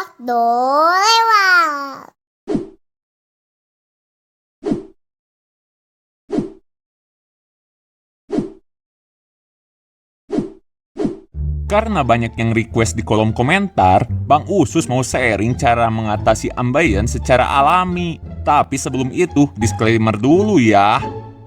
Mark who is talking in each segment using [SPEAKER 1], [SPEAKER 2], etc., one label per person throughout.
[SPEAKER 1] Waktu lewat.
[SPEAKER 2] Karena banyak yang request di kolom komentar, Bang Usus mau sharing cara mengatasi ambeien secara alami. Tapi sebelum itu, disclaimer dulu ya.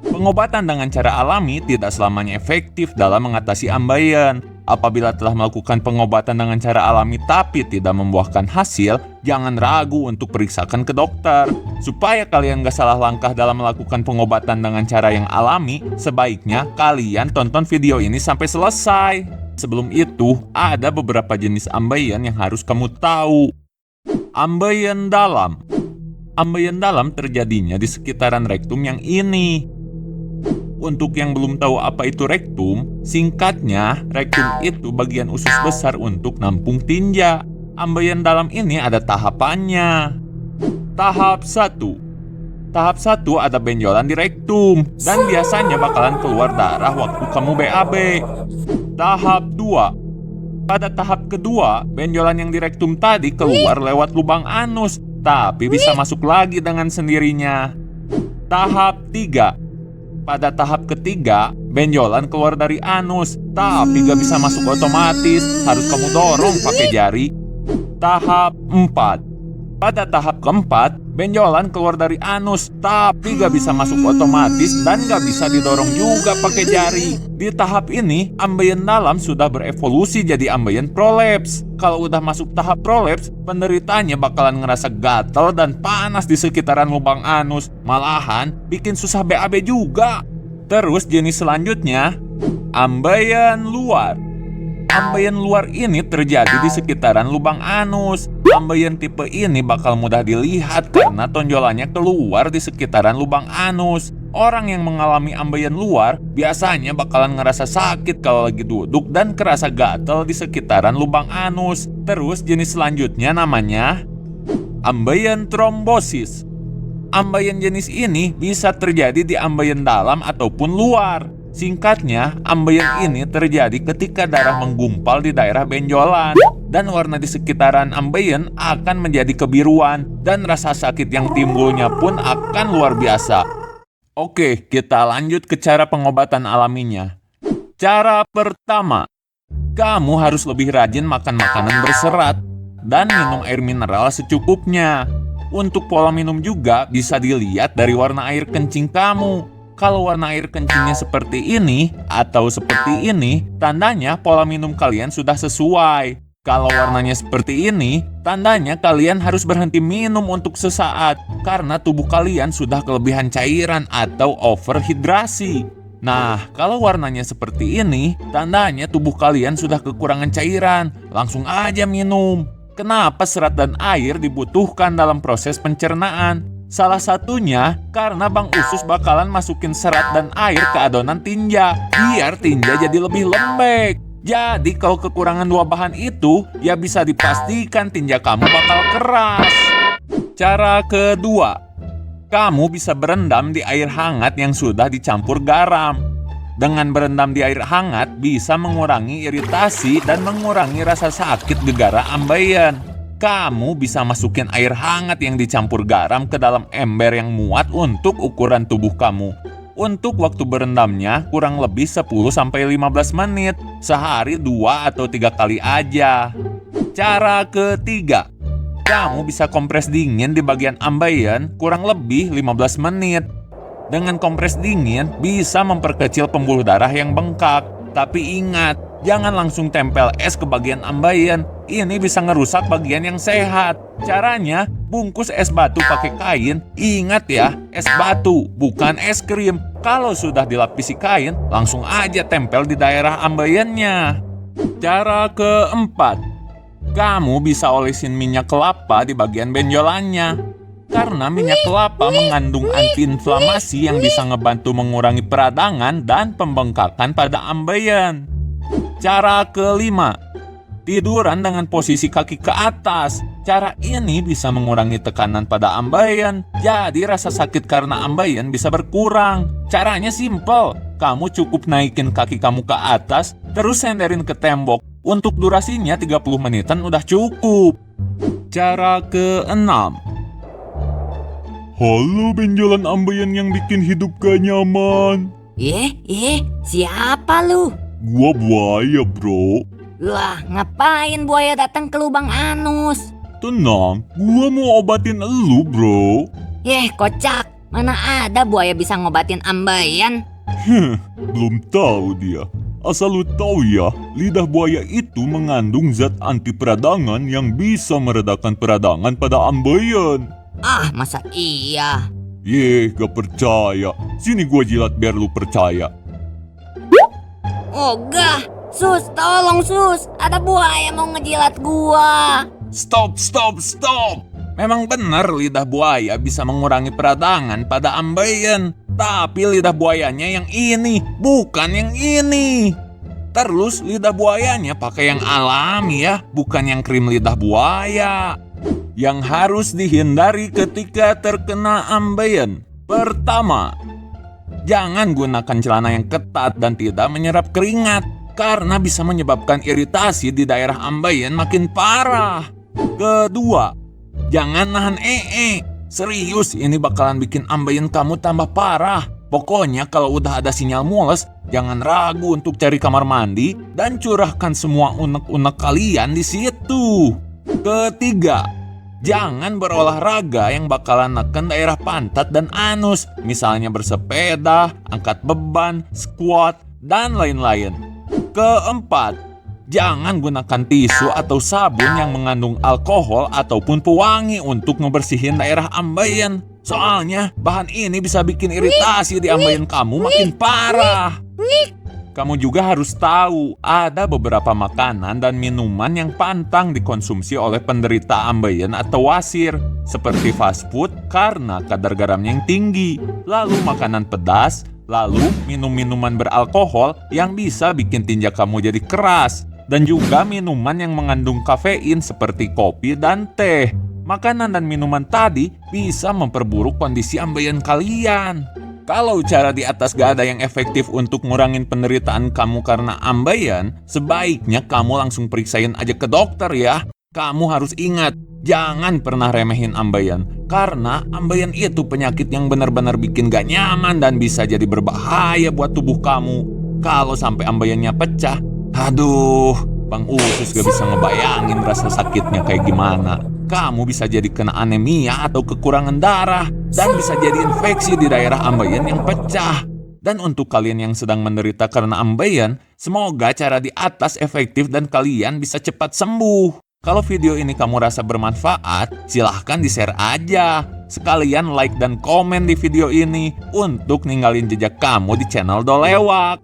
[SPEAKER 2] Pengobatan dengan cara alami tidak selamanya efektif dalam mengatasi ambeien. Apabila telah melakukan pengobatan dengan cara alami tapi tidak membuahkan hasil, jangan ragu untuk periksakan ke dokter. Supaya kalian gak salah langkah dalam melakukan pengobatan dengan cara yang alami, sebaiknya kalian tonton video ini sampai selesai. Sebelum itu, ada beberapa jenis ambeien yang harus kamu tahu. Ambeien dalam. Ambeien dalam terjadinya di sekitaran rektum yang ini. Untuk yang belum tahu apa itu rektum, singkatnya, rektum itu bagian usus besar untuk nampung tinja. Ambeien dalam ini ada tahapannya. Tahap 1. Tahap 1 ada benjolan di rektum, dan biasanya bakalan keluar darah waktu kamu BAB. Tahap 2. Pada tahap kedua, benjolan yang di rektum tadi keluar lewat lubang anus, tapi bisa masuk lagi dengan sendirinya. Tahap 3. Pada tahap ketiga, benjolan keluar dari anus, tapi gak bisa masuk otomatis, harus kamu dorong pakai jari. Tahap 4. Pada tahap keempat, benjolan keluar dari anus, tapi gak bisa masuk otomatis dan gak bisa didorong juga pakai jari. Di tahap ini, ambeien dalam sudah berevolusi jadi ambeien prolaps. Kalau udah masuk tahap prolaps, penderitanya bakalan ngerasa gatal dan panas di sekitaran lubang anus. Malahan, bikin susah BAB juga. Terus jenis selanjutnya, ambeien luar. Ambeien luar ini terjadi di sekitaran lubang anus. Ambeien tipe ini bakal mudah dilihat karena tonjolannya keluar di sekitaran lubang anus. Orang yang mengalami ambeien luar biasanya bakalan ngerasa sakit kalau lagi duduk dan kerasa gatal di sekitaran lubang anus. Terus jenis selanjutnya namanya ambeien trombosis. Ambeien jenis ini bisa terjadi di ambeien dalam ataupun luar. Singkatnya, ambeien ini terjadi ketika darah menggumpal di daerah benjolan dan warna di sekitaran ambeien akan menjadi kebiruan dan rasa sakit yang timbulnya pun akan luar biasa. Oke, kita lanjut ke cara pengobatan alaminya. Cara pertama, kamu harus lebih rajin makan makanan berserat dan minum air mineral secukupnya. Untuk pola minum juga bisa dilihat dari warna air kencing kamu. Kalau warna air kencingnya seperti ini atau seperti ini, tandanya pola minum kalian sudah sesuai. Kalau warnanya seperti ini, tandanya kalian harus berhenti minum untuk sesaat karena tubuh kalian sudah kelebihan cairan atau overhidrasi. Nah, kalau warnanya seperti ini, tandanya tubuh kalian sudah kekurangan cairan. Langsung aja minum. Kenapa serat dan air dibutuhkan dalam proses pencernaan? Salah satunya karena Bang Usus bakalan masukin serat dan air ke adonan tinja, biar tinja jadi lebih lembek. Jadi kalau kekurangan dua bahan itu, ya bisa dipastikan tinja kamu bakal keras. Cara kedua, kamu bisa berendam di air hangat yang sudah dicampur garam. Dengan berendam di air hangat bisa mengurangi iritasi dan mengurangi rasa sakit gegara ambeien. Kamu bisa masukin air hangat yang dicampur garam ke dalam ember yang muat untuk ukuran tubuh kamu. Untuk waktu berendamnya kurang lebih 10-15 menit, sehari 2 atau 3 kali aja. Cara ketiga, kamu bisa kompres dingin di bagian ambeien kurang lebih 15 menit. Dengan kompres dingin bisa memperkecil pembuluh darah yang bengkak. Tapi ingat, jangan langsung tempel es ke bagian ambeien. Ini bisa ngerusak bagian yang sehat. Caranya, bungkus es batu pakai kain. Ingat ya, es batu, bukan es krim. Kalau sudah dilapisi kain, langsung aja tempel di daerah ambeiennya. Cara keempat, kamu bisa olesin minyak kelapa di bagian benjolannya. Karena minyak kelapa mengandung antiinflamasi yang bisa ngebantu mengurangi peradangan dan pembengkakan pada ambeien. Cara kelima, tiduran dengan posisi kaki ke atas. Cara ini bisa mengurangi tekanan pada ambeien, jadi rasa sakit karena ambeien bisa berkurang. Caranya simple, kamu cukup naikin kaki kamu ke atas, terus senderin ke tembok. Untuk durasinya 30 menitan udah cukup. Cara keenam. Halo benjolan ambeien yang bikin hidup gak nyaman.
[SPEAKER 3] Siapa lu?
[SPEAKER 2] Gua buaya, bro.
[SPEAKER 3] Lah, ngapain buaya datang ke lubang anus?
[SPEAKER 2] Tenang, gua mau obatin elu, bro.
[SPEAKER 3] Kocak. Mana ada buaya bisa ngobatin ambeien?
[SPEAKER 2] Belum tahu dia. Asal lu tahu ya, lidah buaya itu mengandung zat anti peradangan yang bisa meredakan peradangan pada ambeien.
[SPEAKER 3] Ah, masa iya?
[SPEAKER 2] Gak percaya. Sini gua jilat biar lu percaya.
[SPEAKER 3] Ogah, Sus, tolong Sus. Ada buaya mau ngejilat gua.
[SPEAKER 2] Stop. Memang benar lidah buaya bisa mengurangi peradangan pada ambeien. Tapi lidah buayanya yang ini, bukan yang ini. Terus lidah buayanya pakai yang alami ya, bukan yang krim lidah buaya. Yang harus dihindari ketika terkena ambeien. Pertama, jangan gunakan celana yang ketat dan tidak menyerap keringat, karena bisa menyebabkan iritasi di daerah ambeien makin parah. Kedua, jangan nahan Serius, ini bakalan bikin ambeien kamu tambah parah. Pokoknya kalau udah ada sinyal mules, jangan ragu untuk cari kamar mandi dan curahkan semua unek-unek kalian di situ. Ketiga, jangan berolahraga yang bakalan neken daerah pantat dan anus, misalnya bersepeda, angkat beban, squat, dan lain-lain. Keempat, jangan gunakan tisu atau sabun yang mengandung alkohol ataupun pewangi untuk ngebersihin daerah ambeien. Soalnya bahan ini bisa bikin iritasi di ambeien kamu makin parah. Kamu juga harus tahu, ada beberapa makanan dan minuman yang pantang dikonsumsi oleh penderita ambeien atau wasir, seperti fast food karena kadar garamnya yang tinggi, lalu makanan pedas, lalu minum-minuman beralkohol yang bisa bikin tinja kamu jadi keras, dan juga minuman yang mengandung kafein seperti kopi dan teh. Makanan dan minuman tadi bisa memperburuk kondisi ambeien kalian. Kalau cara di atas gak ada yang efektif untuk ngurangin penderitaan kamu karena ambeien, sebaiknya kamu langsung periksain aja ke dokter ya. Kamu harus ingat, jangan pernah remehin ambeien, karena ambeien itu penyakit yang benar-benar bikin gak nyaman dan bisa jadi berbahaya buat tubuh kamu. Kalau sampai ambeiennya pecah, aduh, Bang Usus gak bisa ngebayangin rasa sakitnya kayak gimana. Kamu bisa jadi kena anemia atau kekurangan darah, dan bisa jadi infeksi di daerah ambeien yang pecah. Dan untuk kalian yang sedang menderita karena ambeien, semoga cara di atas efektif dan kalian bisa cepat sembuh. Kalau video ini kamu rasa bermanfaat, silahkan di-share aja. Sekalian like dan komen di video ini untuk ninggalin jejak kamu di channel Dolewak.